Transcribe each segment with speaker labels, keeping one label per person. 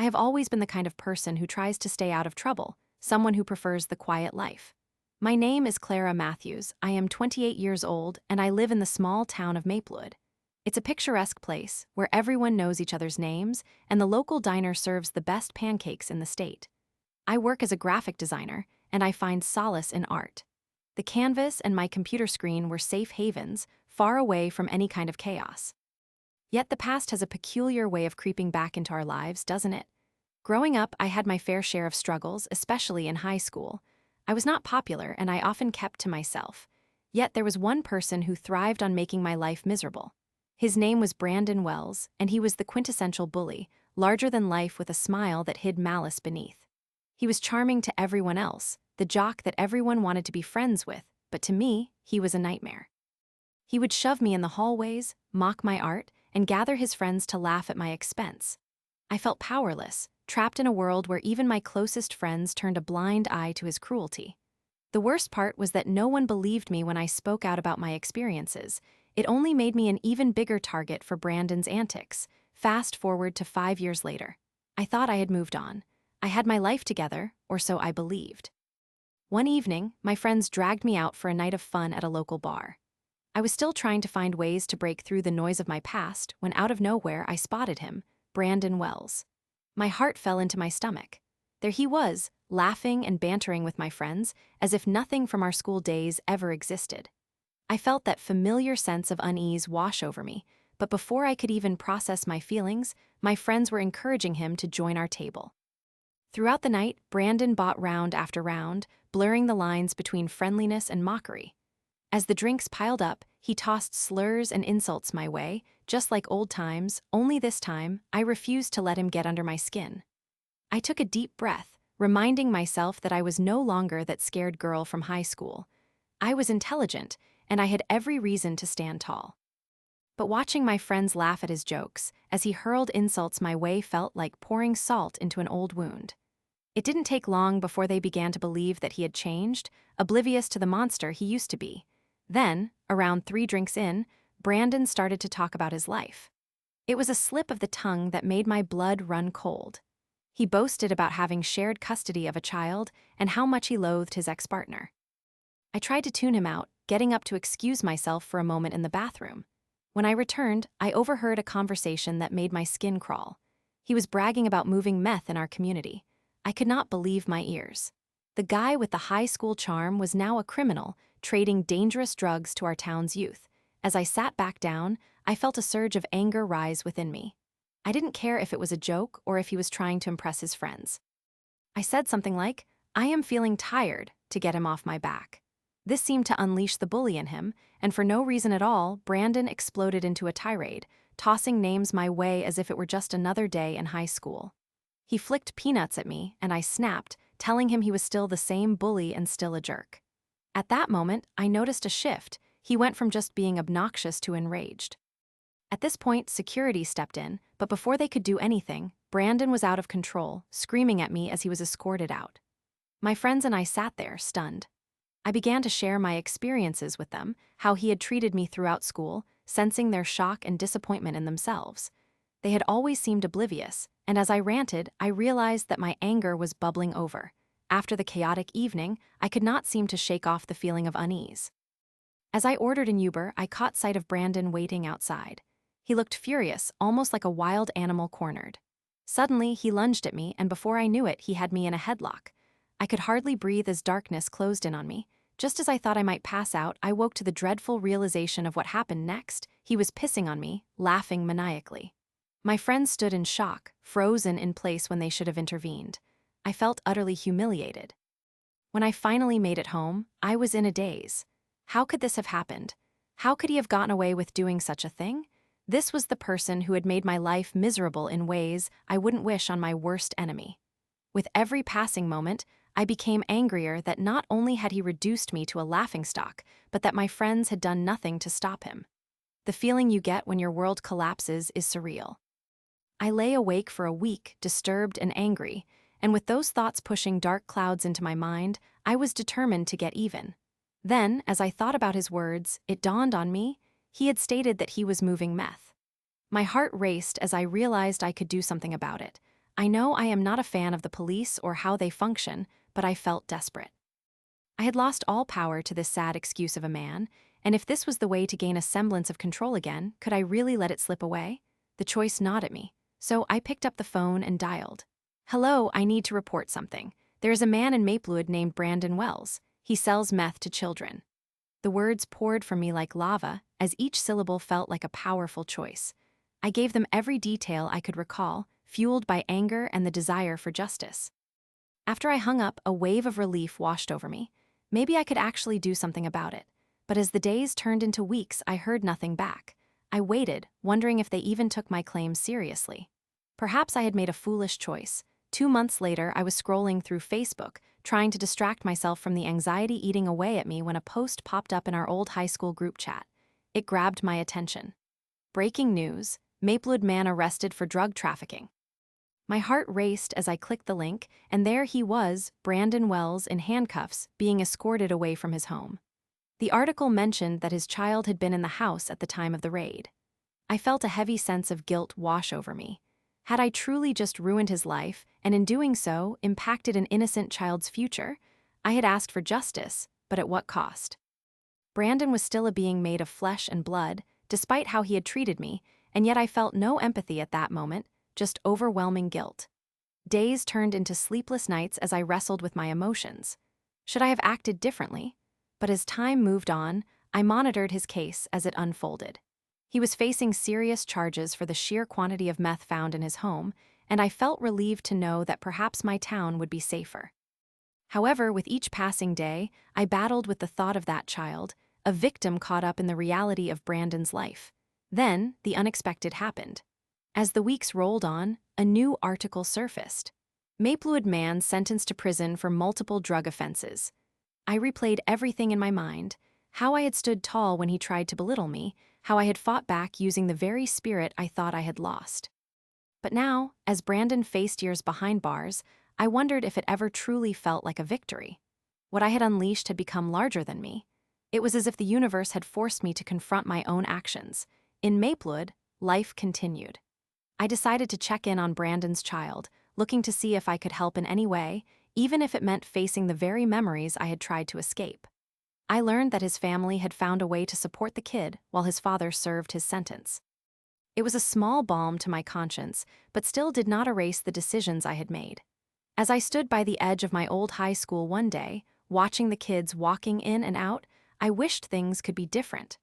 Speaker 1: have always been the kind of person who tries to stay out of trouble, someone who prefers the quiet life. My name is Clara Matthews. I am 28 years old, and I live in the small town of Maplewood. It's a picturesque place where everyone knows each other's names, and the local diner serves the best pancakes in the state. I work as a graphic designer, and I find solace in art. The canvas and my computer screen were safe havens, far away from any kind of chaos. Yet the past has a peculiar way of creeping back into our lives, doesn't it? Growing up, I had my fair share of struggles, especially in high school. I was not popular, and I often kept to myself. Yet there was one person who thrived on making my life miserable. His name was Brandon Wells, and he was the quintessential bully, larger than life with a smile that hid malice beneath. He was charming to everyone else, the jock that everyone wanted to be friends with, but to me, he was a nightmare. He would shove me in the hallways, mock my art, and gather his friends to laugh at my expense. I felt powerless, trapped in a world where even my closest friends turned a blind eye to his cruelty. The worst part was that no one believed me when I spoke out about my experiences. It only made me an even bigger target for Brandon's antics. Fast forward to 5 years later. I thought I had moved on. I had my life together, or so I believed. One evening, my friends dragged me out for a night of fun at a local bar. I was still trying to find ways to break through the noise of my past when out of nowhere I spotted him, Brandon Wells. My heart fell into my stomach. There he was, laughing and bantering with my friends, as if nothing from our school days ever existed. I felt that familiar sense of unease wash over me, but before I could even process my feelings, my friends were encouraging him to join our table. Throughout the night, Brandon bought round after round, blurring the lines between friendliness and mockery. As the drinks piled up, he tossed slurs and insults my way, just like old times, only this time, I refused to let him get under my skin. I took a deep breath, reminding myself that I was no longer that scared girl from high school. I was intelligent, and I had every reason to stand tall. But watching my friends laugh at his jokes, as he hurled insults my way felt like pouring salt into an old wound. It didn't take long before they began to believe that he had changed, oblivious to the monster he used to be. Then, around 3 drinks in, Brandon started to talk about his life. It was a slip of the tongue that made my blood run cold. He boasted about having shared custody of a child and how much he loathed his ex-partner. I tried to tune him out, getting up to excuse myself for a moment in the bathroom. When I returned, I overheard a conversation that made my skin crawl. He was bragging about moving meth in our community. I could not believe my ears. The guy with the high school charm was now a criminal, trading dangerous drugs to our town's youth. As I sat back down, I felt a surge of anger rise within me. I didn't care if it was a joke or if he was trying to impress his friends. I said something like, "I am feeling tired," to get him off my back. This seemed to unleash the bully in him, and for no reason at all, Brandon exploded into a tirade, tossing names my way as if it were just another day in high school. He flicked peanuts at me, and I snapped, telling him he was still the same bully and still a jerk. At that moment, I noticed a shift. He went from just being obnoxious to enraged. At this point, security stepped in, but before they could do anything, Brandon was out of control, screaming at me as he was escorted out. My friends and I sat there, stunned. I began to share my experiences with them, how he had treated me throughout school, sensing their shock and disappointment in themselves. They had always seemed oblivious, and as I ranted, I realized that my anger was bubbling over. After the chaotic evening, I could not seem to shake off the feeling of unease. As I ordered an Uber, I caught sight of Brandon waiting outside. He looked furious, almost like a wild animal cornered. Suddenly, he lunged at me, and before I knew it, he had me in a headlock. I could hardly breathe as darkness closed in on me. Just as I thought I might pass out, I woke to the dreadful realization of what happened next. He was pissing on me, laughing maniacally. My friends stood in shock, frozen in place when they should have intervened. I felt utterly humiliated. When I finally made it home, I was in a daze. How could this have happened? How could he have gotten away with doing such a thing? This was the person who had made my life miserable in ways I wouldn't wish on my worst enemy. With every passing moment, I became angrier that not only had he reduced me to a laughingstock, but that my friends had done nothing to stop him. The feeling you get when your world collapses is surreal. I lay awake for a week, disturbed and angry, and with those thoughts pushing dark clouds into my mind, I was determined to get even. Then, as I thought about his words, it dawned on me, he had stated that he was moving meth. My heart raced as I realized I could do something about it. I know I am not a fan of the police or how they function, but I felt desperate. I had lost all power to this sad excuse of a man, and if this was the way to gain a semblance of control again, could I really let it slip away? The choice gnawed at me, so I picked up the phone and dialed. "Hello, I need to report something. There is a man in Maplewood named Brandon Wells. He sells meth to children." The words poured from me like lava, as each syllable felt like a powerful choice. I gave them every detail I could recall, fueled by anger and the desire for justice. After I hung up, a wave of relief washed over me. Maybe I could actually do something about it. But as the days turned into weeks, I heard nothing back. I waited, wondering if they even took my claims seriously. Perhaps I had made a foolish choice. 2 months later, I was scrolling through Facebook, trying to distract myself from the anxiety eating away at me when a post popped up in our old high school group chat. It grabbed my attention. Breaking news: Maplewood man arrested for drug trafficking. My heart raced as I clicked the link, and there he was, Brandon Wells, in handcuffs, being escorted away from his home. The article mentioned that his child had been in the house at the time of the raid. I felt a heavy sense of guilt wash over me. Had I truly just ruined his life, and in doing so, impacted an innocent child's future? I had asked for justice, but at what cost? Brandon was still a being made of flesh and blood, despite how he had treated me, and yet I felt no empathy at that moment, just overwhelming guilt. Days turned into sleepless nights as I wrestled with my emotions. Should I have acted differently? But as time moved on, I monitored his case as it unfolded. He was facing serious charges for the sheer quantity of meth found in his home, and I felt relieved to know that perhaps my town would be safer. However, with each passing day, I battled with the thought of that child, a victim caught up in the reality of Brandon's life. Then, the unexpected happened. As the weeks rolled on, a new article surfaced. Maplewood man sentenced to prison for multiple drug offenses. I replayed everything in my mind: how I had stood tall when he tried to belittle me, how I had fought back using the very spirit I thought I had lost. But now, as Brandon faced years behind bars, I wondered if it ever truly felt like a victory. What I had unleashed had become larger than me. It was as if the universe had forced me to confront my own actions. In Maplewood, life continued. I decided to check in on Brandon's child, looking to see if I could help in any way, even if it meant facing the very memories I had tried to escape. I learned that his family had found a way to support the kid while his father served his sentence. It was a small balm to my conscience, but still did not erase the decisions I had made. As I stood by the edge of my old high school one day, watching the kids walking in and out, I wished things could be different.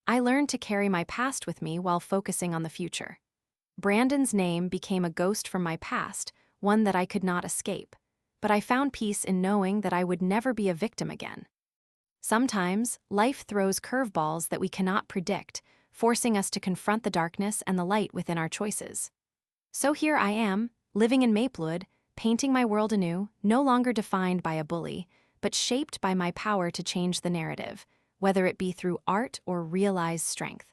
Speaker 1: I learned to carry my past with me while focusing on the future. Brandon's name became a ghost from my past, one that I could not escape, but I found peace in knowing that I would never be a victim again. Sometimes, life throws curveballs that we cannot predict, forcing us to confront the darkness and the light within our choices. So here I am, living in Maplewood, painting my world anew, no longer defined by a bully, but shaped by my power to change the narrative, whether it be through art or realized strength.